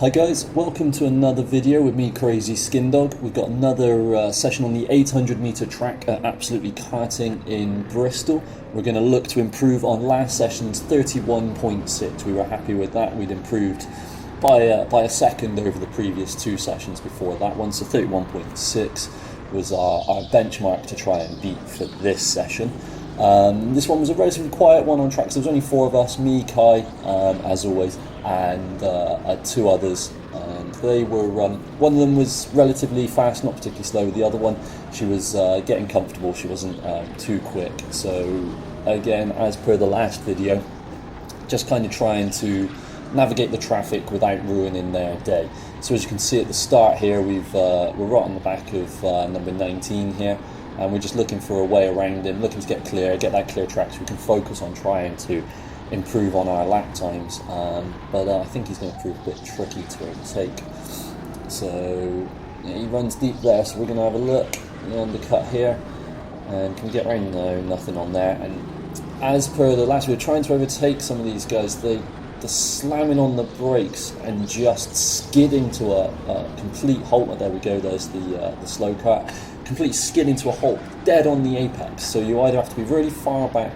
Hi guys, welcome to another video with me, Crazy Skin Dog. We've got another session on the 800 metre track at Absolutely Karting in Bristol. We're going to look to improve on last session's 31.6. We were happy with that. We'd improved by a second over the previous two sessions before that one, so 31.6 was our benchmark to try and beat for this session. This one was a relatively quiet one on track, so there was only four of us, me, Kai, as always, and two others. And they were, one of them was relatively fast, not particularly slow. The other one, she was getting comfortable, she wasn't too quick. So again, as per the last video, just kind of trying to navigate the traffic without ruining their day. So as you can see at the start here, we're right on the back of number 19 here, and we're just looking for a way around him, looking to get that clear track so we can focus on trying to improve on our lap times. But I think he's going to prove a bit tricky to overtake. So yeah, he runs deep there, so we're going to have a look at the undercut here. And can we get around? No, nothing on there. And as per the last, we were trying to overtake some of these guys. They're slamming on the brakes and just skidding to a complete halt. There we go, there's the slow car. Completely skidding to a halt, dead on the apex. So you either have to be really far back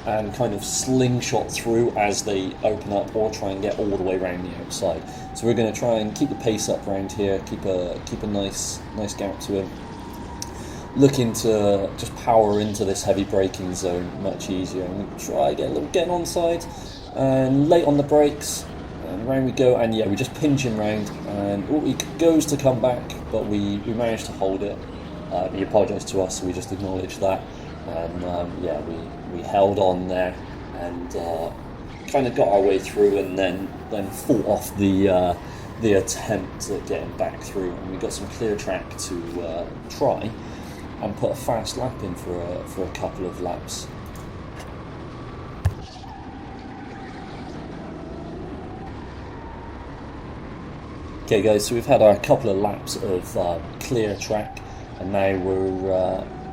and kind of slingshot through as they open up, or try and get all the way around the outside. So we're going to try and keep the pace up around here, keep a nice gap to him. Looking to just power into this heavy braking zone much easier, and we try getting onside and late on the brakes, and around we go. And yeah, we just pinch him round, and he goes to come back, but we managed to hold it. He apologised to us, so we just acknowledged that, and yeah, we held on there and kind of got our way through, and then fought off the attempt at getting back through, and we got some clear track to try and put a fast lap in for a couple of laps. Okay guys, so we've had our couple of laps of clear track, and now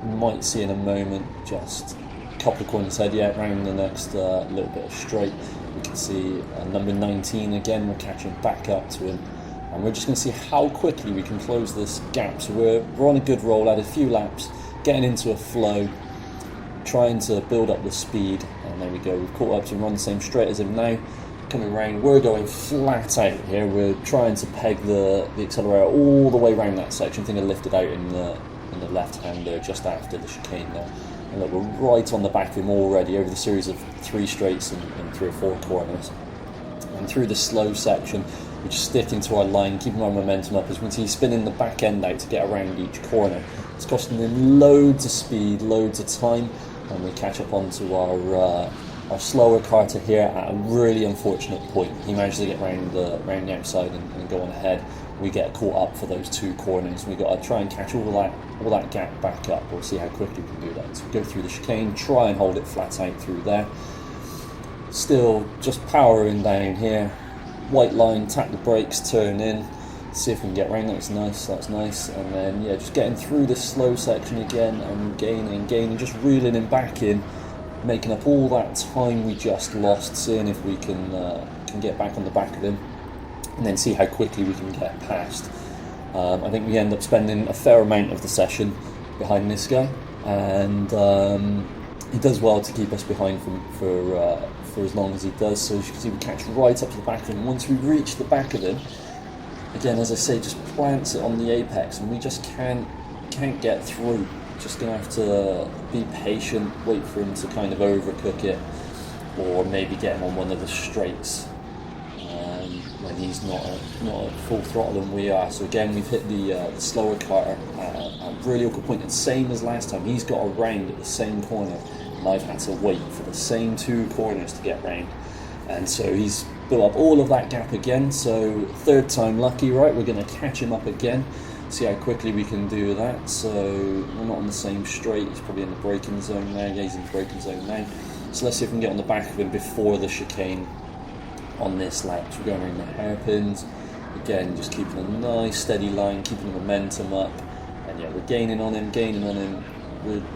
we might see in a moment just a couple of corners ahead, yeah, around the next little bit of straight. We can see number 19 again, we're catching back up to him, and we're just going to see how quickly we can close this gap. So we're on a good roll, had a few laps, getting into a flow, trying to build up the speed, and there we go, we've caught up to him, on the same straight as him now. Coming around, we're going flat out here. We're trying to peg the accelerator all the way around that section. I think I lifted out in the left hand there just after the chicane there. And look, we're right on the back of him already over the series of three straights and 3 or 4 corners. And through the slow section, we're just sticking to our line, keeping our momentum up. As you can see, he's spinning the back end out to get around each corner. It's costing him loads of speed, loads of time, and we catch up onto our slower car to here at a really unfortunate point. He managed to get round the outside and go on ahead. We get caught up for those 2 corners. We got to try and catch all that gap back up. We'll see how quickly we can do that. So we go through the chicane, try and hold it flat out through there. Still just powering down here. White line, tap the brakes, turn in. See if we can get round. That's nice. And then yeah, just getting through this slow section again and gaining, just reeling him back in. Making up all that time we just lost, seeing if we can get back on the back of him, and then see how quickly we can get past. I think we end up spending a fair amount of the session behind this guy, and he does well to keep us behind for as long as he does. So as you can see, we catch right up to the back of him. Once we reach the back of him, again, as I say, just plants it on the apex, and we just can't get through. Just going to have to be patient, wait for him to kind of overcook it, or maybe get him on one of the straights when he's not at full throttle than we are. So again, we've hit the slower car at a really awkward point, and same as last time, he's got around at the same corner, and I've had to wait for the same 2 corners to get round, and so he's built up all of that gap again. So 3rd time lucky, right? We're going to catch him up again. See how quickly we can do that. So we're not on the same straight, he's probably in the braking zone now. Yeah, he's in the braking zone now. So let's see if we can get on the back of him before the chicane on this lap. So we're going around the hairpins. Again, just keeping a nice steady line, keeping the momentum up. And yeah, we're gaining on him.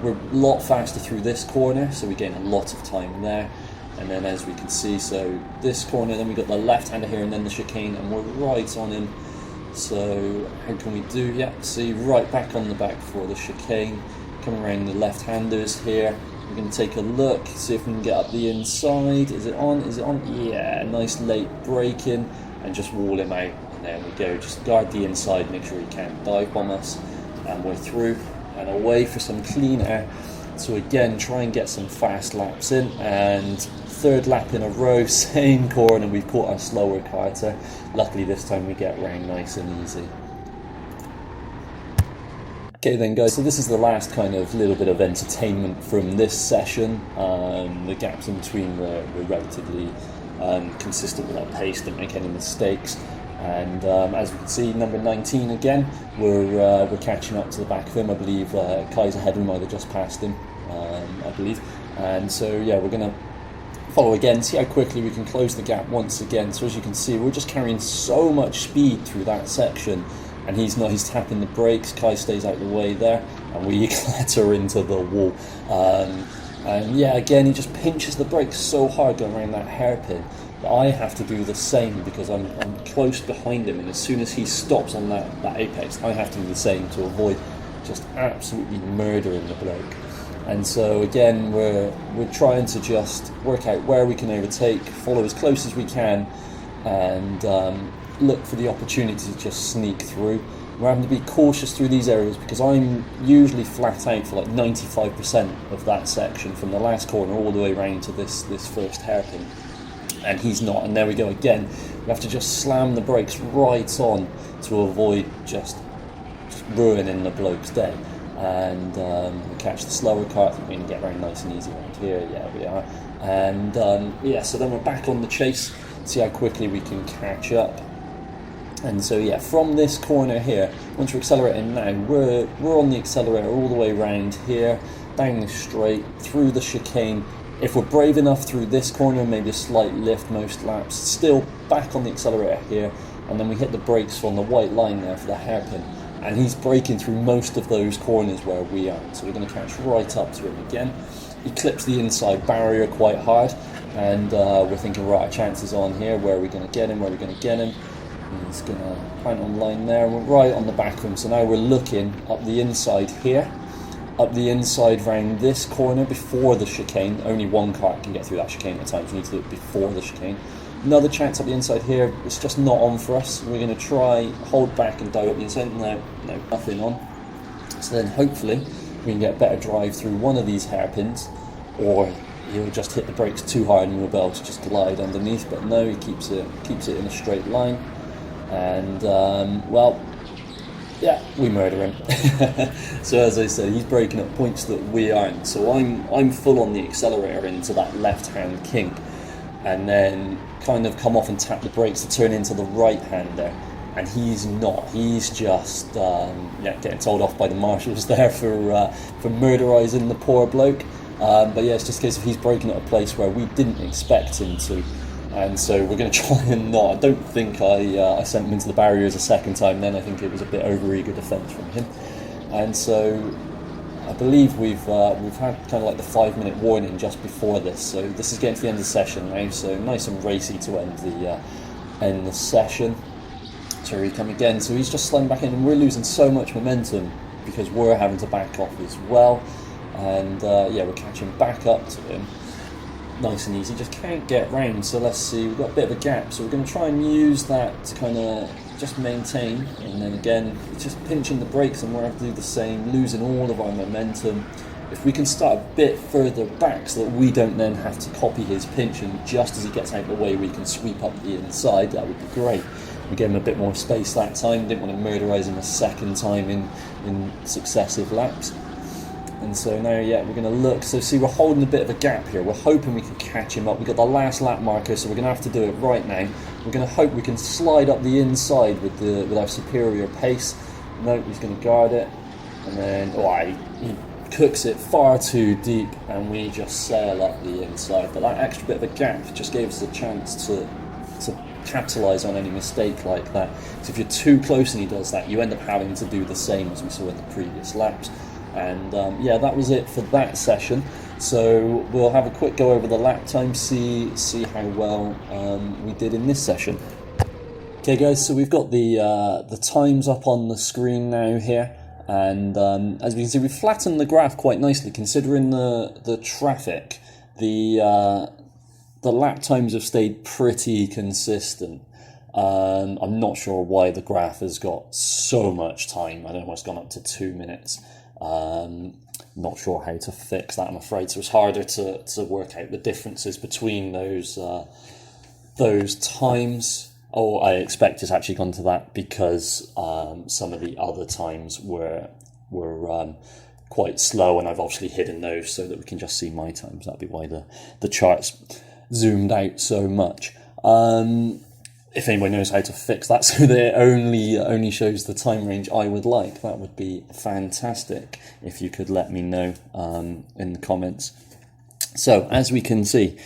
We're a lot faster through this corner, so we gain a lot of time there. And then as we can see, so this corner, then we got the left-hander here and then the chicane, and we're right on him. So how can we do? Yeah, see, right back on the back for the chicane. Coming around the left-handers here. We're going to take a look, see if we can get up the inside. Is it on? Is it on? Yeah, nice late braking, and just wall him out. And there we go. Just guard the inside, make sure he can't dive bomb us. And we're through and away for some clean air. So again, try and get some fast laps in. And third lap in a row, same corner, we've caught our slower karter. Luckily this time we get round nice and easy. Okay then guys, so this is the last kind of little bit of entertainment from this session. The gaps in between were relatively consistent with our pace, didn't make any mistakes. And as we can see, number 19 again, we're catching up to the back of him. I believe Kai's ahead of him, either just passed him, I believe. And so yeah, we're going to follow again, see how quickly we can close the gap once again. So as you can see, we're just carrying so much speed through that section. And he's tapping the brakes, Kai stays out of the way there, and we clatter into the wall. And yeah, again, he just pinches the brakes so hard going around that hairpin that I have to do the same because I'm close behind him, and as soon as he stops on that apex, I have to do the same to avoid just absolutely murdering the bloke. And so again, we're trying to just work out where we can overtake, follow as close as we can, and look for the opportunity to just sneak through. We're having to be cautious through these areas because I'm usually flat out for like 95% of that section from the last corner all the way around to this first hairpin, and he's not. And there we go again, we have to just slam the brakes right on to avoid just ruining the bloke's day. And we catch the slower car. I think we're going to get very nice and easy around here. Yeah, we are. And yeah, so then we're back on the chase, see how quickly we can catch up. And so yeah, from this corner here, once we're accelerating now, we're on the accelerator all the way around here, down the straight, through the chicane. If we're brave enough through this corner, maybe a slight lift most laps, still back on the accelerator here, and then we hit the brakes on the white line there for the hairpin. And he's braking through most of those corners where we are. So we're going to catch right up to him again. He clips the inside barrier quite hard, and we're thinking, right, our chances on here, where are we going to get him, where are we going to get him? And he's going to plant on line there, and we're right on the back of him. So now we're looking up the inside here, up the inside round this corner before the chicane. Only one car can get through that chicane at a time, so we need to do it before the chicane. Another chance up the inside here, it's just not on for us. We're going to try, hold back and dive up the inside. No, nothing on. So then hopefully we can get a better drive through one of these hairpins, or he'll just hit the brakes too hard and we'll be able to just glide underneath. But no, he keeps it in a straight line. And well, yeah, we murder him. So as I said, he's braking at points that we aren't. So I'm full on the accelerator into that left-hand kink, and then kind of come off and tap the brakes to turn into the right-hander, and he's not. He's just getting told off by the marshals there for murderising the poor bloke. But yeah, it's just a case of he's braking at a place where we didn't expect him to, and so we're going to try and not. I don't think I sent him into the barriers a second time then. I think it was a bit over-eager defence from him, and so I believe we've had kind of like the 5-minute warning just before this, so this is getting to the end of the session now, so nice and racy to end the session. So we come again, so he's just sliding back in, and we're losing so much momentum because we're having to back off as well, and yeah, we're catching back up to him nice and easy, just can't get round. So let's see, we've got a bit of a gap, so we're going to try and use that to kind of just maintain, and then again it's just pinching the brakes, and we're going to do the same, losing all of our momentum. If we can start a bit further back so that we don't then have to copy his pinch, and just as he gets out of the way we can sweep up the inside, that would be great. We gave him a bit more space that time, didn't want to murderise him a second time in successive laps. And so now, yeah, we're going to look. So see, we're holding a bit of a gap here. We're hoping we can catch him up. We've got the last lap marker, so we're going to have to do it right now. We're going to hope we can slide up the inside with our superior pace. No, he's going to guard it. And then, he cooks it far too deep, and we just sail up the inside. But that extra bit of a gap just gave us a chance to capitalise on any mistake like that. So if you're too close and he does that, you end up having to do the same as we saw in the previous laps. And yeah, that was it for that session. So we'll have a quick go over the lap time, see how well we did in this session. Okay guys, so we've got the times up on the screen now here, and as we can see, we've flattened the graph quite nicely considering the traffic. The lap times have stayed pretty consistent. I'm not sure why the graph has got so much time. I don't know why it's gone up to 2 minutes. Not sure how to fix that, I'm afraid. So it's harder to work out the differences between those times. Oh, I expect it's actually gone to that because some of the other times were quite slow, and I've obviously hidden those so that we can just see my times. That'd be why the chart's zoomed out so much. If anyone knows how to fix that so that it only shows the time range I would like, that would be fantastic if you could let me know in the comments. So as we can see,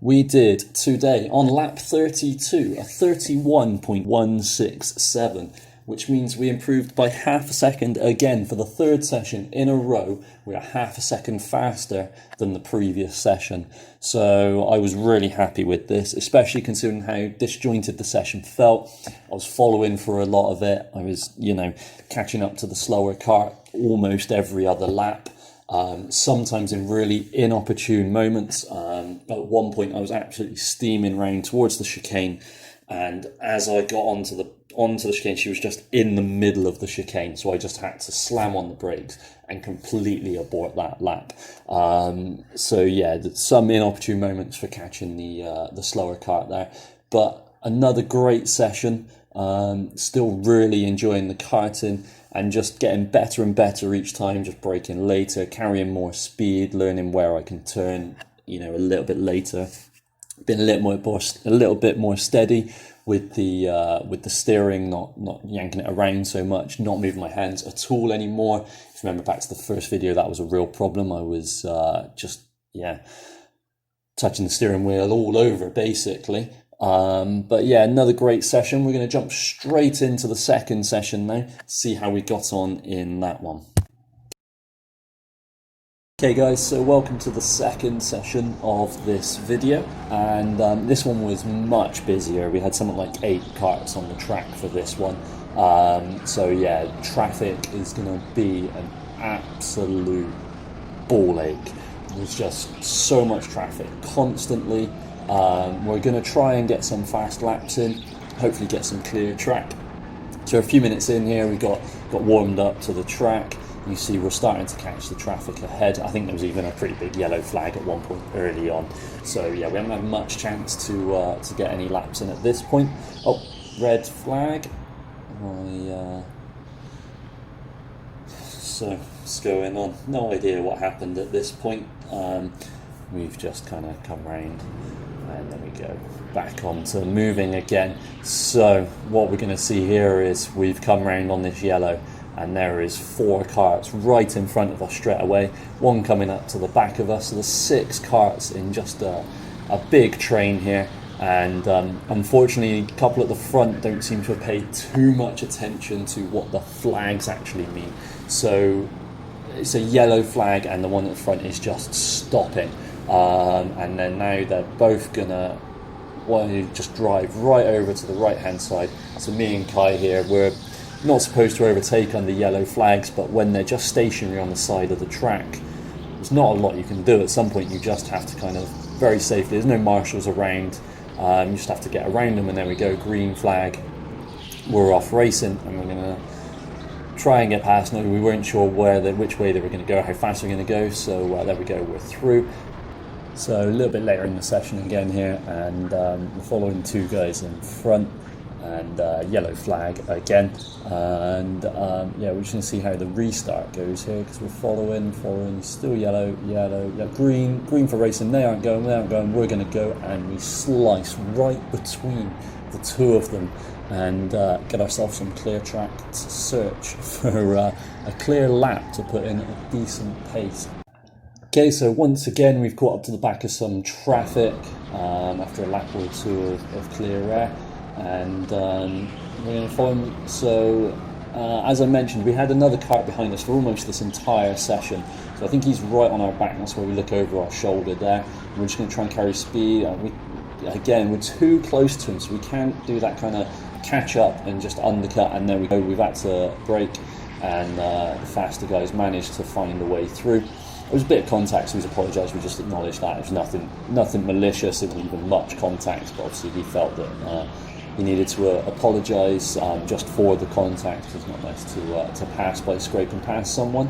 we did today on lap 32 a 31.167, which means we improved by half a second again for the third session in a row. We're half a second faster than the previous session. So I was really happy with this, especially considering how disjointed the session felt. I was following for a lot of it. I was, catching up to the slower cart almost every other lap. Sometimes in really inopportune moments. At one point I was absolutely steaming round towards the chicane, and as I got onto the chicane, she was just in the middle of the chicane, so I just had to slam on the brakes and completely abort that lap. So yeah, some inopportune moments for catching the slower cart there, but another great session. Still really enjoying the karting and just getting better and better each time, just braking later, carrying more speed, learning where I can turn, a little bit later. Been a little bit more steady with the steering, not yanking it around so much, not moving my hands at all anymore. If you remember back to the first video, that was a real problem. I was touching the steering wheel all over basically. But yeah, another great session. We're going to jump straight into the second session now, see how we got on in that one. Okay guys, so welcome to the second session of this video, and this one was much busier. We had something like 8 carts on the track for this one. So yeah, traffic is going to be an absolute ball ache. There's just so much traffic constantly. We're going to try and get some fast laps in, hopefully get some clear track. So a few minutes in here, we got warmed up to the track. You see we're starting to catch the traffic ahead. I think there was even a pretty big yellow flag at one point early on. So yeah, we haven't had much chance to get any laps in at this point. Oh, red flag. So what's going on? No idea what happened at this point. We've just kind of come round and then we go back on to moving again. So what we're going to see here is we've come round on this yellow, and there is 4 carts right in front of us straight away, one coming up to the back of us. So there's 6 carts in just a big train here, and unfortunately a couple at the front don't seem to have paid too much attention to what the flags actually mean. So it's a yellow flag and the one at the front is just stopping, and then now they're both gonna want to just drive right over to the right hand side. So me and Kai here, we're not supposed to overtake under yellow flags, but when they're just stationary on the side of the track, there's not a lot you can do. At some point you just have to kind of very safely, there's no marshals around, you just have to get around them, and there we go, green flag, we're off racing, and we're going to try and get past. No, we weren't sure which way they were going to go, how fast we're going to go, so there we go, we're through. So a little bit later in the session again here, and we're following 2 guys in front, and yellow flag again, and yeah, we're just going to see how the restart goes here, because we're following, still yellow, green for racing. They aren't going, we're going to go, and we slice right between the 2 of them and get ourselves some clear track to search for a clear lap to put in a decent pace. Okay, so once again we've caught up to the back of some traffic after a lap or 2 of clear air, and we're going to follow them. So as I mentioned, we had another kart behind us for almost this entire session. So I think he's right on our back. That's where we look over our shoulder there. And we're just going to try and carry speed. We're too close to him, so we can't do that kind of catch up and just undercut. And there we go. We've had to brake, and the faster guys managed to find a way through. There was a bit of contact, so we apologised. We just acknowledged that. It was nothing malicious. It wasn't even much contact, but obviously he felt that he needed to apologise just for the contact, because it's not nice to pass by scraping past someone.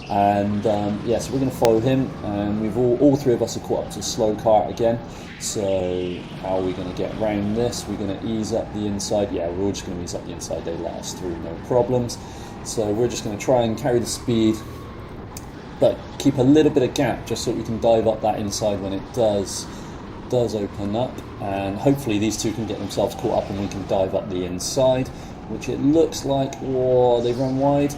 And yeah, so we're going to follow him, and we've all three of us are caught up to the slow cart again. So how are we going to get around this? We're going to ease up the inside. Yeah, we're all just going to ease up the inside. They let us through, no problems. So we're just going to try and carry the speed, but keep a little bit of gap just so we can dive up that inside when it does open up, and hopefully these two can get themselves caught up and we can dive up the inside, which it looks like. Oh, they run wide.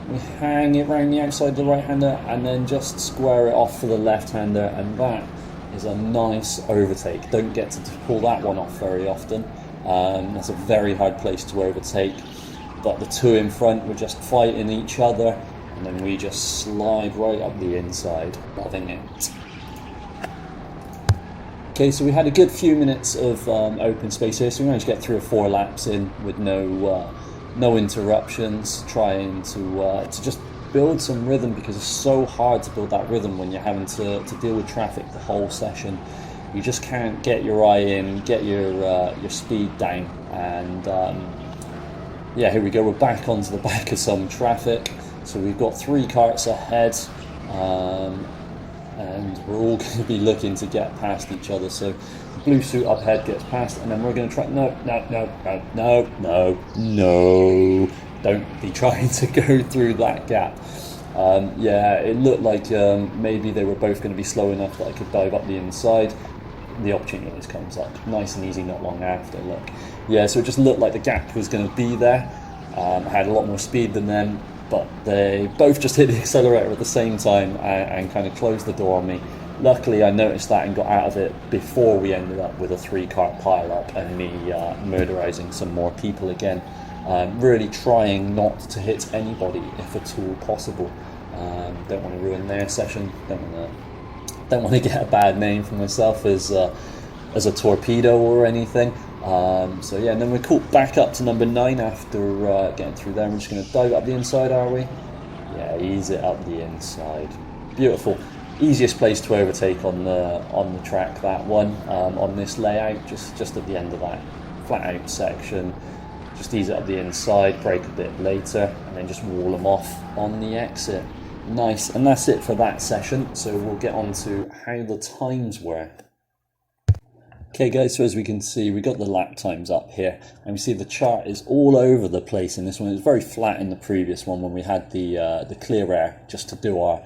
We hang it around the outside of the right-hander and then just square it off for the left-hander, and that is a nice overtake. Don't get to pull that one off very often. That's a very hard place to overtake, but the two in front were just fighting each other, and then we just slide right up the inside, loving it. Okay, so we had a good few minutes of open space here, so we managed to get 3 or 4 laps in with no interruptions, trying to just build some rhythm, because it's so hard to build that rhythm when you're having to deal with traffic the whole session. You just can't get your eye in, get your speed down, and yeah, here we go, we're back onto the back of some traffic. So we've got 3 carts ahead, and we're all going to be looking to get past each other. So the blue suit up ahead gets past, and then we're going to try. No, don't be trying to go through that gap. Yeah, it looked like maybe they were both going to be slow enough that I could dive up the inside. The opportunity always comes up nice and easy not long after. Look, yeah, so it just looked like the gap was going to be there. I had a lot more speed than them, but they both just hit the accelerator at the same time and kind of closed the door on me. Luckily, I noticed that and got out of it before we ended up with a 3-cart pile-up and me murderizing some more people again. Really trying not to hit anybody if at all possible. Don't want to ruin their session. Don't want to get a bad name for myself as a torpedo or anything. So yeah, and then we're caught back up to number 9 after getting through there. We're just going to dive up the inside, are we? Yeah, ease it up the inside. Beautiful. Easiest place to overtake on the track, that one, on this layout, just at the end of that flat out section. Just ease it up the inside, brake a bit later, and then just wall them off on the exit. Nice, and that's it for that session. So we'll get on to how the times were. Okay guys, so as we can see, we got the lap times up here, and we see the chart is all over the place in this one. It was very flat in the previous one when we had the clear air just to do our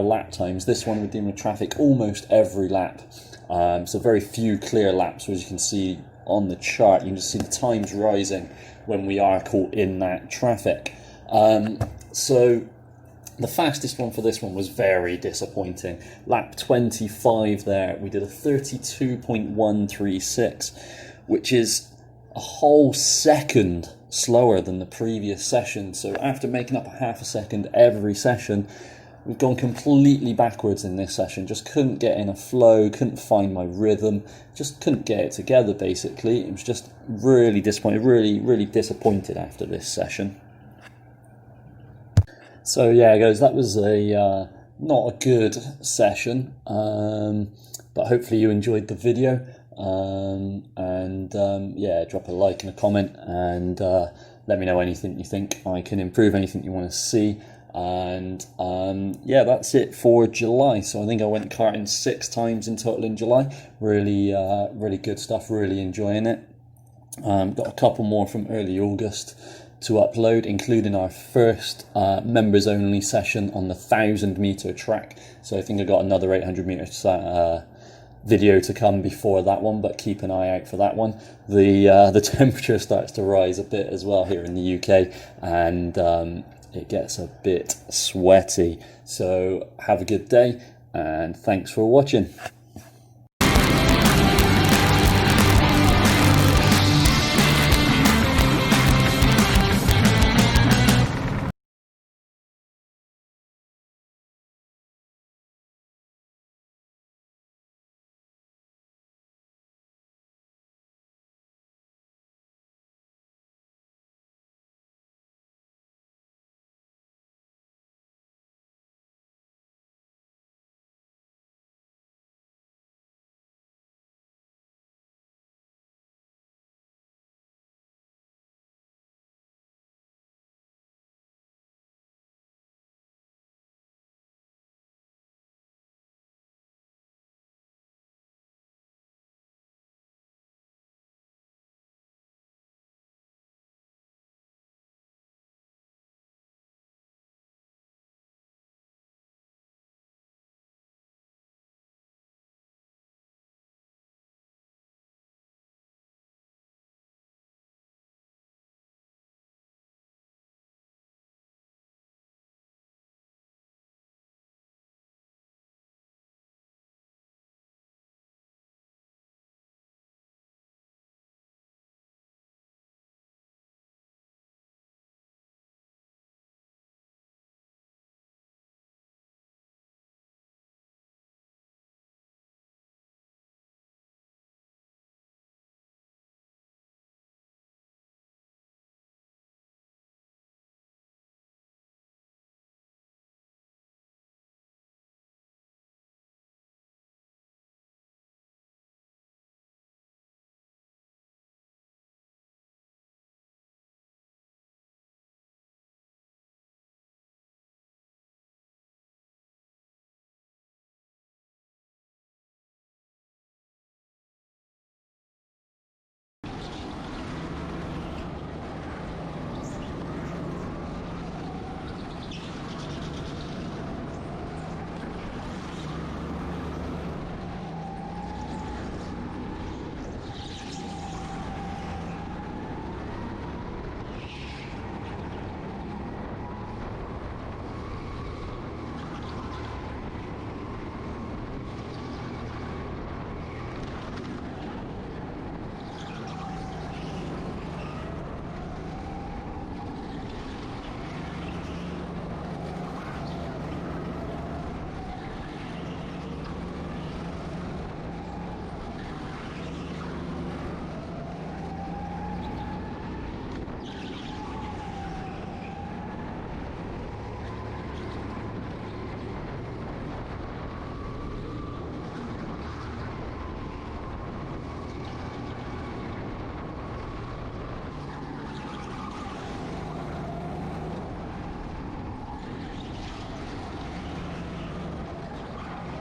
lap times. This one we're dealing with traffic almost every lap, so very few clear laps. So as you can see on the chart, you can just see the times rising when we are caught in that traffic. So the fastest one for this one was very disappointing. Lap 25 there, we did a 32.136, which is a whole second slower than the previous session. So after making up a half a second every session, we've gone completely backwards in this session. Just couldn't get in a flow, couldn't find my rhythm, just couldn't get it together basically. It was just really disappointed, really disappointed after this session. So yeah guys, that was a not a good session, but hopefully you enjoyed the video, yeah, drop a like and a comment, and let me know anything you think I can improve, anything you want to see. And yeah, that's it for July. So I think I went karting 6 times in total in July. Really good stuff, really enjoying it. Got a couple more from early August to upload, including our first members only session on the 1,000-meter track. So I think I got another 800-meter video to come before that one, but keep an eye out for that one. The temperature starts to rise a bit as well here in the UK, and it gets a bit sweaty. So have a good day, and thanks for watching.